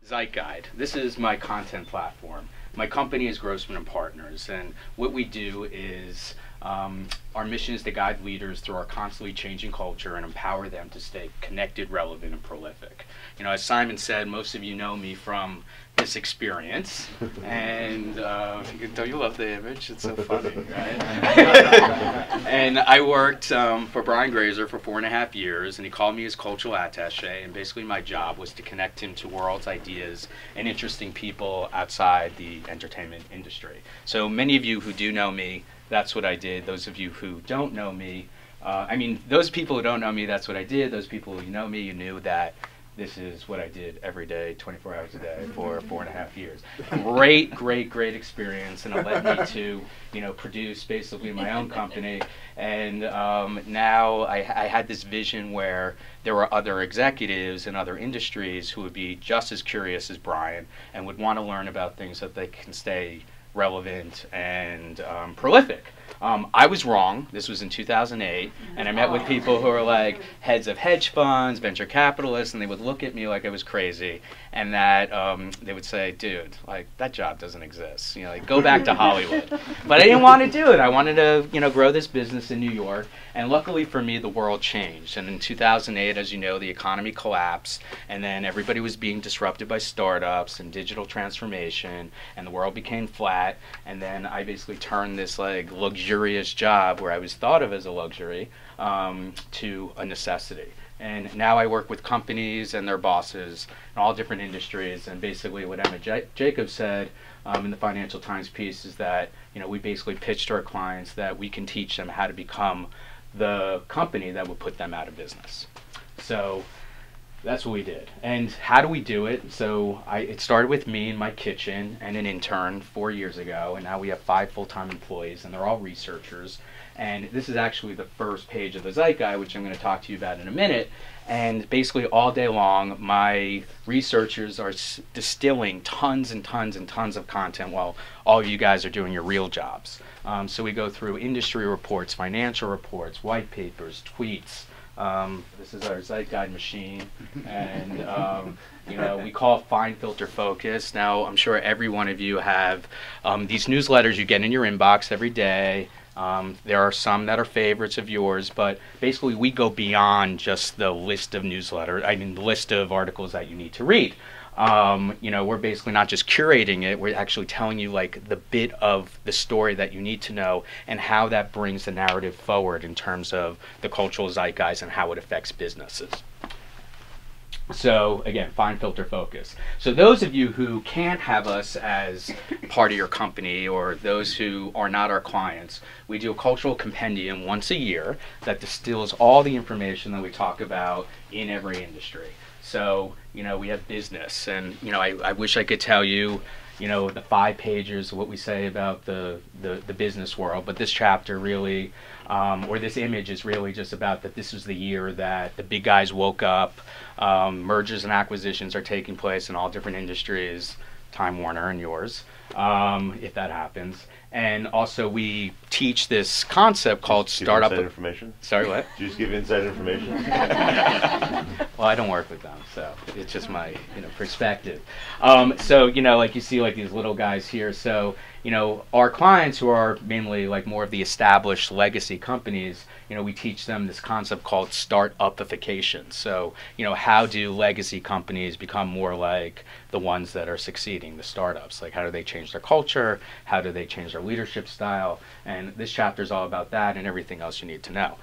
Zeitguide. This is my content platform. My company is Grossman and Partners, and what we do is our mission is to guide leaders through our constantly changing culture and empower them to stay connected, relevant, and prolific. You know, as Simon said, most of you know me from this experience, and don't you love the image? It's so funny, right? And I worked for Brian Grazer for 4.5 years, and he called me his cultural attaché, and basically my job was to connect him to worlds, ideas, and interesting people outside the entertainment industry. So many of you who do know me, that's what I did. Those of you who don't know me, those people who don't know me, that's what I did. Those people who know me, you knew that this is what I did every day, 24 hours a day for 4.5 years. Great experience, and it led me to, produce basically my own company. And now I had this vision where there were other executives in other industries who would be just as curious as Brian and would want to learn about things so that they can stay relevant and prolific. I was wrong. This was in 2008, and I met with people who are like heads of hedge funds, venture capitalists, and they would look at me like I was crazy, and that they would say, "Dude, like that job doesn't exist. Go back to Hollywood." But I didn't want to do it. I wanted to, grow this business in New York, and luckily for me, the world changed. And in 2008, as you know, the economy collapsed, and then everybody was being disrupted by startups and digital transformation, and the world became flat. And then I basically turned this like luxurious job where I was thought of as a luxury to a necessity. And now I work with companies and their bosses in all different industries. And basically what Emma Jacobs said in the Financial Times piece is that we basically pitched to our clients that we can teach them how to become the company that would put them out of business. So that's what we did. And how do we do it? So it started with me in my kitchen and an intern 4 years ago, and now we have 5 full-time employees, and they're all researchers. And this is actually the first page of the Zeitguide, which I'm going to talk to you about in a minute. And basically all day long, my researchers are distilling tons and tons and tons of content while all of you guys are doing your real jobs. So we go through industry reports, financial reports, white papers, tweets. This is our Zeitguide machine, and we call it Find, Filter, Focus. Now, I'm sure every one of you have these newsletters you get in your inbox every day. There are some that are favorites of yours, but basically we go beyond just the list of the list of articles that you need to read. We're basically not just curating it, we're actually telling you like the bit of the story that you need to know and how that brings the narrative forward in terms of the cultural zeitgeist and how it affects businesses. So again, Find, Filter, Focus. So those of you who can't have us as part of your company, or those who are not our clients, we do a cultural compendium once a year that distills all the information that we talk about in every industry. So, we have business, and, I wish I could tell you, the 5 pages of what we say about the business world, but this chapter really, or this image is really just about that this was the year that the big guys woke up, mergers and acquisitions are taking place in all different industries, Time Warner and yours, if that happens. And also we teach this concept called startup. Inside information? Sorry, what? Did you just give inside information? Well, I don't work with them, so it's just my perspective. So like you see like these little guys here. So our clients who are mainly like more of the established legacy companies, we teach them this concept called startupification. So how do legacy companies become more like the ones that are succeeding, the startups? Like how do they change their culture? How do they change their leadership style? And this chapter is all about that and everything else you need to know.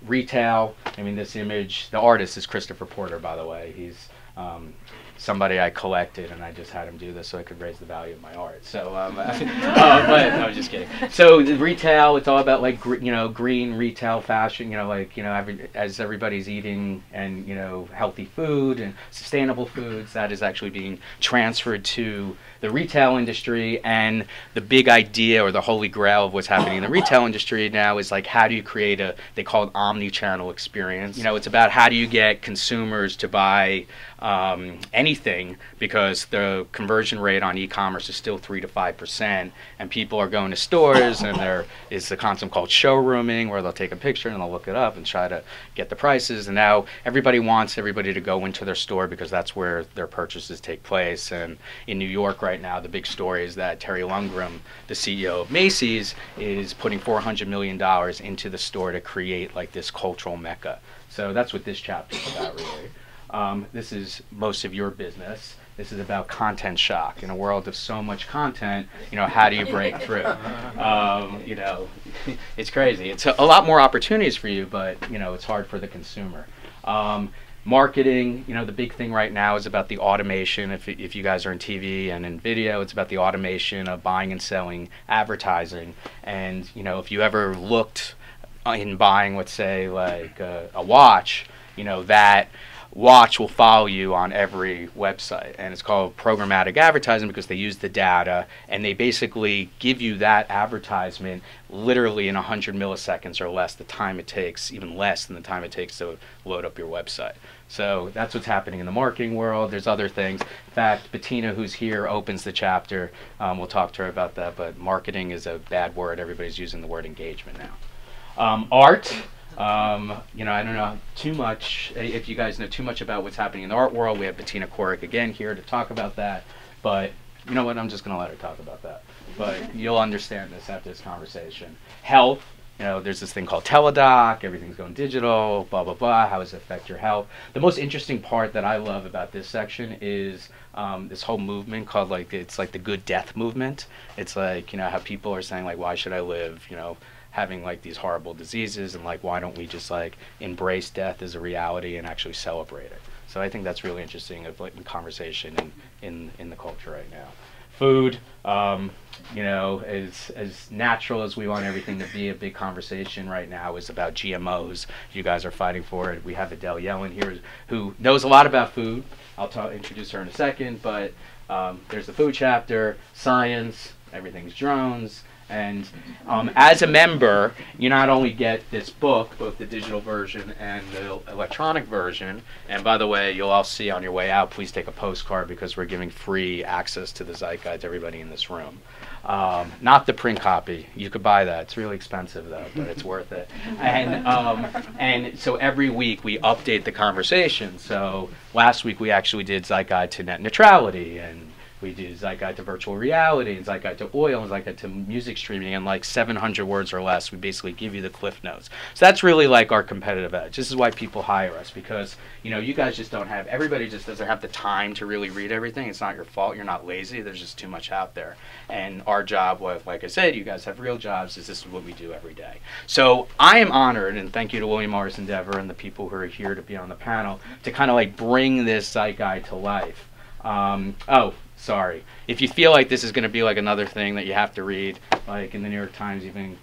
Retail, this image, the artist is Christopher Porter, by the way. He's somebody I collected, and I just had him do this so I could raise the value of my art. So, but no, I was just kidding. So the retail, it's all about like green retail fashion. As everybody's eating and healthy food and sustainable foods, that is actually being transferred to the retail industry. And the big idea, or the holy grail of what's happening in the retail industry now, is like how do you create they call it Omnichannel Experience. It's about how do you get consumers to buy any anything because the conversion rate on e-commerce is still 3 to 5%, and people are going to stores, and there is the concept called showrooming, where they'll take a picture and they'll look it up and try to get the prices. And now everybody wants everybody to go into their store because that's where their purchases take place. And in New York right now, the big story is that Terry Lundgren, the CEO of Macy's, is putting $400 million into the store to create like this cultural mecca. So that's what this chapter is about, really. This is most of your business. This is about content shock. In a world of so much content, how do you break through? It's crazy. It's a lot more opportunities for you, but it's hard for the consumer. Marketing, the big thing right now is about the automation. If you guys are in TV and in video, it's about the automation of buying and selling advertising. And if you ever looked in buying, let's say, like a watch, that watch will follow you on every website, and it's called programmatic advertising because they use the data and they basically give you that advertisement literally in 100 milliseconds or less, the time it takes, even less than the time it takes to load up your website. So that's what's happening in the marketing world. There's other things. In fact, Bettina, who's here, opens the chapter. We'll talk to her about that, but marketing is a bad word. Everybody's using the word engagement now. Art. I don't know too much, if you guys know too much about what's happening in the art world. We have Bettina Korik again here to talk about that, but you know what, I'm just going to let her talk about that. But you'll understand this after this conversation. Health, there's this thing called teledoc, everything's going digital, blah, blah, blah. How does it affect your health? The most interesting part that I love about this section is this whole movement called, it's like the good death movement. It's like, how people are saying, like, why should I live, having like these horrible diseases, and like why don't we just like embrace death as a reality and actually celebrate it. So I think that's really interesting of like in conversation in the culture right now. Food, as natural as we want everything to be, a big conversation right now is about GMOs. You guys are fighting for it. We have Adele Yellen here who knows a lot about food. I'll introduce her in a second, but there's the food chapter, science, everything's drones. And as a member, you not only get this book, both the digital version and the electronic version, and by the way, you'll all see on your way out, please take a postcard because we're giving free access to the Zeitguide to everybody in this room. Not the print copy. You could buy that. It's really expensive though, but it's worth it. And so every week we update the conversation. So last week we actually did Zeitguide to net neutrality, and we do Zeitguide to virtual reality, and Zeitguide to oil, and Zeitguide to music streaming, and like 700 words or less. We basically give you the cliff notes. So that's really like our competitive edge. This is why people hire us, because you guys just don't have, everybody just doesn't have the time to really read everything. It's not your fault. You're not lazy. There's just too much out there. And our job, like I said, you guys have real jobs, is this is what we do every day. So I am honored, and thank you to William Morris Endeavor and the people who are here to be on the panel, to kind of like bring this Zeitguide to life. Sorry. If you feel like this is going to be like another thing that you have to read, like in the New York Times, even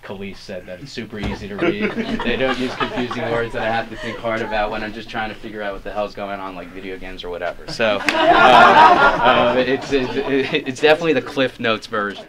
Khalees said that it's super easy to read. They don't use confusing words that I have to think hard about when I'm just trying to figure out what the hell's going on, like video games or whatever. So it's definitely the Cliff Notes version.